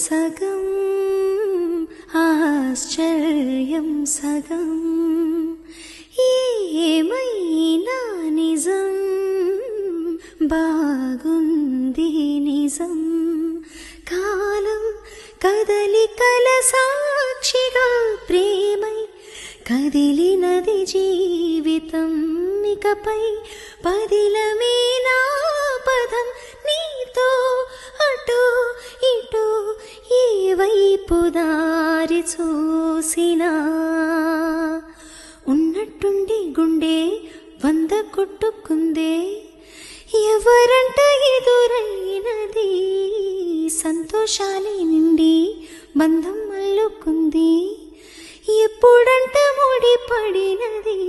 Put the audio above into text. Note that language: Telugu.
సగం ఆశ్చర్యం సగం ఏమైనా నిజం బాగుంది నిజం కాలం కదలికల సాక్షిగా ప్రేమై కదిలినది జీవితం ఇకపై పదిలమే నా పదం నీతో అటు ఇటు ఏ వైపు దారి చూసినా ఉన్నట్టుండి గుండె 100 కొట్టుకుందే ఎవరంట ఎదురైనది సంతోషాలే నిండి బంధం అల్లుకుంది ఎప్పుడంట ముడిపడినది